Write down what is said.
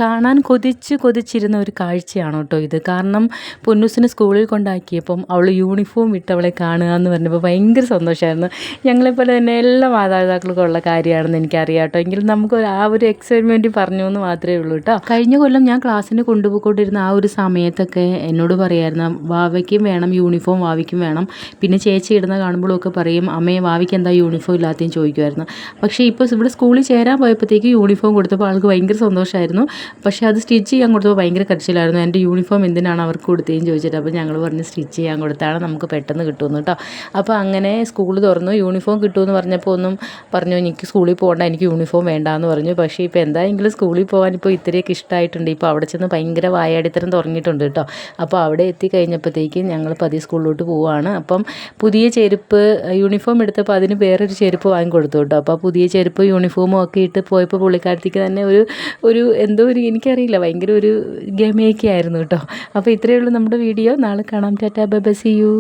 കാണാൻ കൊതിച്ചിരുന്ന ഒരു കാഴ്ചയാണ് കേട്ടോ ഇത്. കാരണം പൊന്നൂസിനെ സ്കൂളിൽ കൊണ്ടാക്കിയപ്പം അവൾ യൂണിഫോം ഇട്ട് അവളെ കാണുക എന്ന് പറഞ്ഞപ്പോൾ ഭയങ്കര സന്തോഷമായിരുന്നു. ഞങ്ങളെപ്പോലെ തന്നെ എല്ലാ മാതാപിതാക്കൾക്കും ഉള്ള കാര്യമാണെന്ന് എനിക്കറിയാം കേട്ടോ. എങ്കിലും നമുക്ക് ആ ഒരു എക്സൈറ്റ്മെൻറ്റ് പറഞ്ഞു എന്ന് മാത്രമേ ഉള്ളൂ കേട്ടോ. കഴിഞ്ഞ കൊല്ലം ഞാൻ ക്ലാസ്സിന് കൊണ്ടുപോയിക്കൊണ്ടിരുന്ന ആ ഒരു സമയത്തൊക്കെ എന്നോട് പറയായിരുന്നു, വാവയ്ക്കും വേണം യൂണിഫോം, വാവയ്ക്കും വേണം. പിന്നെ ചേച്ചി ഇടുന്ന കാണുമ്പോഴൊക്കെ പറയും, അമ്മയെ വാവയ്ക്ക് എന്താ യൂണിഫോം ഇല്ലാത്തതെന്ന് ചോദിക്കുമായിരുന്നു. പക്ഷേ ഇപ്പോൾ ഇവിടെ സ്കൂളിൽ ചേരാൻ പോയപ്പോഴത്തേക്ക് യൂണിഫോം കൊടുത്തപ്പോൾ ആൾക്ക് ഭയങ്കര സന്തോഷമായിരുന്നു. പക്ഷേ അത് സ്റ്റിച്ച് ചെയ്യാൻ കൊടുത്തപ്പോൾ ഭയങ്കര കരച്ചിലായിരുന്നു. എൻ്റെ യൂണിഫോം എന്തിനാണ് അവർക്ക് കൊടുത്തതെന്ന് ചോദിച്ചിട്ട്. അപ്പോൾ ഞങ്ങൾ പറഞ്ഞ് സ്റ്റിച്ച് ചെയ്യാൻ കൊടുത്താണ്, നമുക്ക് പെട്ടെന്ന് കിട്ടുമെന്ന് കേട്ടോ. അപ്പോൾ അങ്ങനെ സ്കൂൾ തുറന്നു. യൂണിഫോം കിട്ടുമെന്ന് പറഞ്ഞപ്പോൾ ഒന്നും പറഞ്ഞു, എനിക്ക് സ്കൂളിൽ പോകണ്ട, എനിക്ക് യൂണിഫോം വേണ്ടാന്ന് പറഞ്ഞു. പക്ഷേ ഇപ്പോൾ എന്തായെങ്കിലും സ്കൂളിൽ പോകാൻ ഇപ്പോൾ ഇത്രയൊക്കെ ഇഷ്ടമായിട്ടുണ്ട്. ഇപ്പോൾ അവിടെ ചെന്ന് ഭയങ്കര വായാടിത്തരം തുടങ്ങിയിട്ടുണ്ട് കേട്ടോ. അപ്പോൾ അവിടെ എത്തിക്കഴിഞ്ഞപ്പോഴത്തേക്കും ഞങ്ങൾ പതിയെ സ്കൂളിലോട്ട് പോവുകയാണ്. അപ്പം പുതിയ ചെരുപ്പ്, യൂണിഫോം എടുത്തപ്പോൾ അതിന് വേറൊരു ചെരുപ്പ് വാങ്ങിക്കൊടുത്തു കേട്ടോ. അപ്പോൾ പുതിയ ചെരുപ്പ് യൂണിഫോമും ഒക്കെ ഇട്ട് പോയപ്പോൾ പുള്ളിക്കാരത്തേക്ക് തന്നെ ഒരു എന്തോ ഒരു എനിക്കറിയില്ല, ഭയങ്കര ഒരു ഗമയൊക്കെ ആയിരുന്നു കേട്ടോ. അപ്പോൾ ഇത്രയേ ഉള്ളൂ നമ്മുടെ വീഡിയോ. നാളെ കാണാം. Tata bye bye, see U.